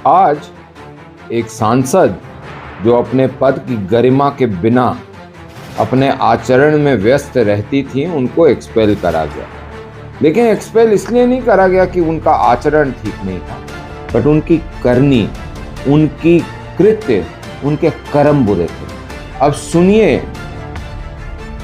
आज एक सांसद जो अपने पद की गरिमा के बिना अपने आचरण में व्यस्त रहती थी, उनको एक्सपेल करा गया। लेकिन एक्सपेल इसलिए नहीं करा गया कि उनका आचरण ठीक नहीं था, बट उनकी करनी, उनकी कृत्य, उनके कर्म बुरे थे। अब सुनिए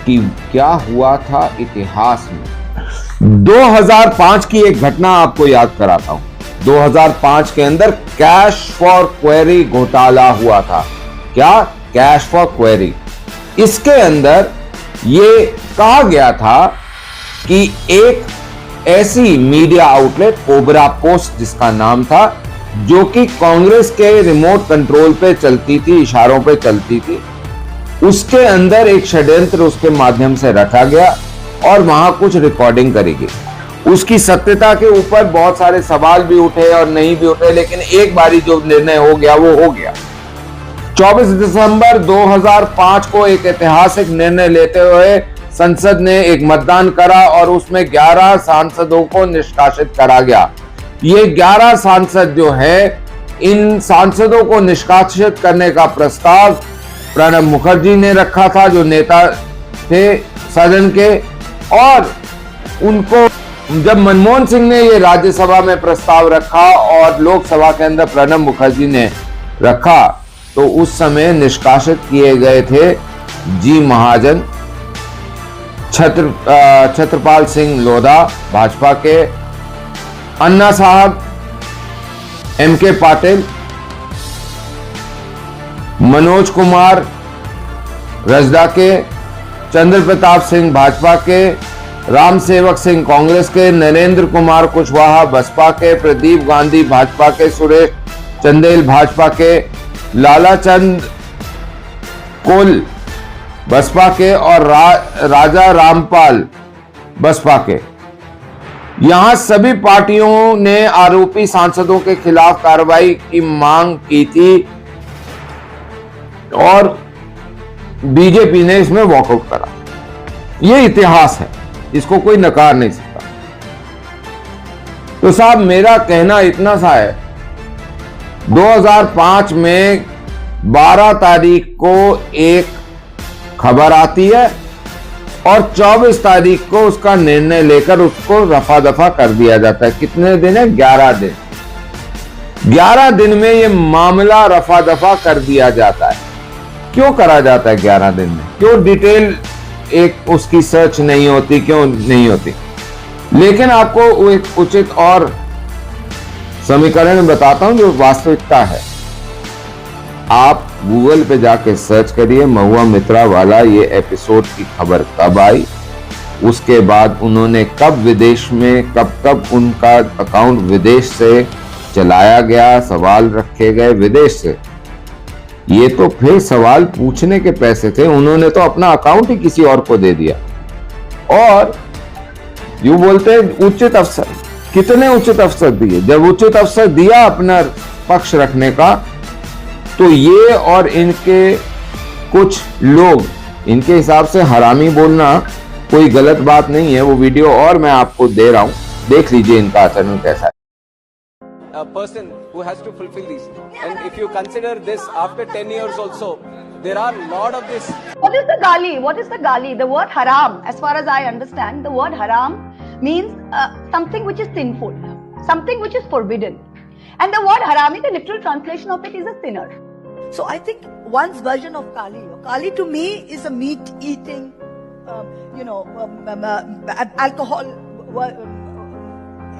कि क्या हुआ था इतिहास में। 2005 की एक घटना आपको याद कराता हूं। 2005 के अंदर कैश फॉर क्वेरी घोटाला हुआ था। क्या? Cash for query. इसके अंदर ये कहा गया था कि एक ऐसी मीडिया आउटलेट, कोबरा पोस्ट जिसका नाम था, जो कि कांग्रेस के रिमोट कंट्रोल पे चलती थी, इशारों पे चलती थी, उसके अंदर एक षड्यंत्र उसके माध्यम से रखा गया और वहां कुछ रिकॉर्डिंग करी गई। उसकी सत्यता के ऊपर बहुत सारे सवाल भी उठे और नहीं भी उठे, लेकिन एक बारी जो निर्णय हो गया वो हो गया। 24 दिसंबर 2005 को एक ऐतिहासिक निर्णय लेते हुए संसद ने एक मतदान करा और उसमें 11 सांसदों को निष्कासित करा गया। ये 11 सांसद जो है, इन सांसदों को निष्कासित करने का प्रस्ताव प्रणब मुखर्जी ने रखा था, जो नेता थे सदन के। और उनको जब मनमोहन सिंह ने ये राज्यसभा में प्रस्ताव रखा और लोकसभा के अंदर प्रणब मुखर्जी ने रखा, तो उस समय निष्कासित किए गए थे जी महाजन, छत्रपाल सिंह लोधा भाजपा के, अन्ना साहब, एमके पाटिल, मनोज कुमार रजदा के, चंद्र प्रताप सिंह भाजपा के, राम सेवक सिंह कांग्रेस के, नरेंद्र कुमार कुशवाहा बसपा के, प्रदीप गांधी भाजपा के, सुरेश चंदेल भाजपा के, लाला चंद कोल बसपा के और राजा रामपाल बसपा के। यहां सभी पार्टियों ने आरोपी सांसदों के खिलाफ कार्रवाई की मांग की थी और बीजेपी ने इसमें वॉकआउट करा। यह इतिहास है, इसको कोई नकार नहीं सकता। तो साहब, मेरा कहना इतना सा है, 2005 में 12 तारीख को एक खबर आती है और 24 तारीख को उसका निर्णय लेकर उसको रफा दफा कर दिया जाता है। कितने दिन है? 11 दिन। 11 दिन में यह मामला रफा दफा कर दिया जाता है। क्यों करा जाता है 11 दिन में? क्यों डिटेल एक उसकी सर्च नहीं होती? क्यों नहीं होती? लेकिन आपको एक उचित और समीकरण बताता हूं जो वास्तविकता है। आप गूगल पे जाके सर्च करिए, महुआ मित्रा वाला ये एपिसोड की खबर कब आई, उसके बाद उन्होंने कब विदेश में, कब उनका अकाउंट विदेश से चलाया गया, सवाल रखे गए विदेश से। ये तो फिर सवाल पूछने के पैसे थे, उन्होंने तो अपना अकाउंट ही किसी और को दे दिया। और यूं बोलते हैं उचित अवसर, कितने उचित अवसर दिए। जब उचित अवसर दिया अपना पक्ष रखने का, तो ये और इनके कुछ लोग, इनके हिसाब से हरामी बोलना कोई गलत बात नहीं है। वो वीडियो और मैं आपको दे रहा हूं, देख लीजिए इनका आचरण कैसा है। A person who has to fulfill these, and if you consider this after 10 years also, there are a lot of this. What is the gali? What is the gali? The word haram, as far as I understand, the word haram means something which is sinful, something which is forbidden. And the word harami, the literal translation of it is a sinner. So I think one's version of Kali. Kali to me is a meat-eating, alcohol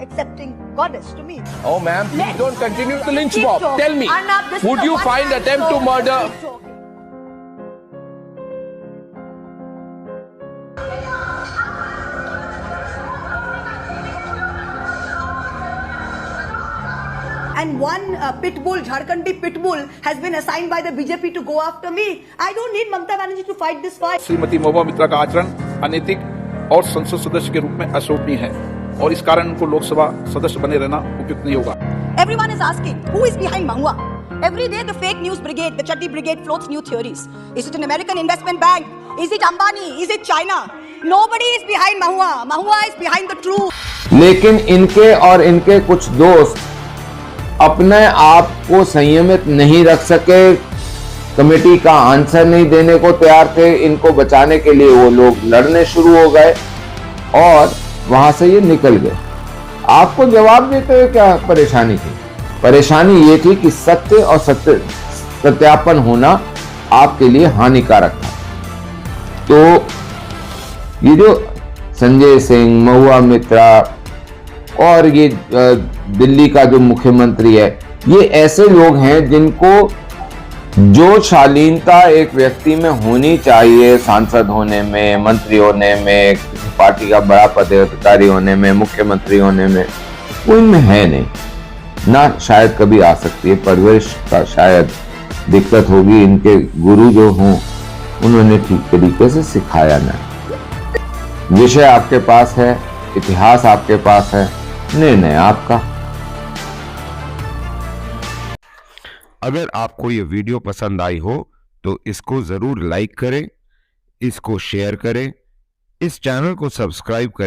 accepting goddess to me. Oh, ma'am, please don't continue to lynch mob. Tell me, would you find attempt to murder? And one pitbull, Jharkhandi pitbull, has been assigned by the BJP to go after me. I don't need Mamata Banerjee to fight this fight. Shrimati महुआ मित्रा का आचरण अनैतिक और संसद सदस्य के रूप में अशोभनीय है और इस कारण उनको लोकसभा सदस्य बने रहना उपयुक्त नहीं होगा। Everyone is asking, who is behind Mahua? Every day the fake news brigade, the Chatti brigade floats new theories. Is it an American investment bank? Is it Ambani? Is it China? Nobody is behind Mahua. Mahua is behind the truth. लेकिन इनके और इनके कुछ दोस्त अपने आप को संयमित नहीं रख सके, कमेटी का आंसर नहीं देने को तैयार थे। इनको बचाने के लिए वो लोग लड़ने शुरू हो गए और वहां से ये निकल गए। आपको जवाब देते हुए क्या परेशानी थी? परेशानी ये थी कि सत्य और सत्यापन होना आपके लिए हानिकारक था। तो ये जो संजय सिंह, महुआ मित्रा और ये दिल्ली का जो मुख्यमंत्री है, ये ऐसे लोग हैं जिनको जो शालीनता एक व्यक्ति में होनी चाहिए, सांसद होने में, मंत्री होने में, किसी पार्टी का बड़ा पदाधिकारी होने में, मुख्यमंत्री होने में, वो इनमें है नहीं, ना शायद कभी आ सकती है। परवरिश का शायद दिक्कत होगी, इनके गुरु जो हों उन्होंने ठीक तरीके से सिखाया नहीं। विषय आपके पास है, इतिहास आपके पास है, निर्णय आपका। अगर आपको ये वीडियो पसंद आई हो तो इसको जरूर लाइक करें, इसको शेयर करें, इस चैनल को सब्सक्राइब करें।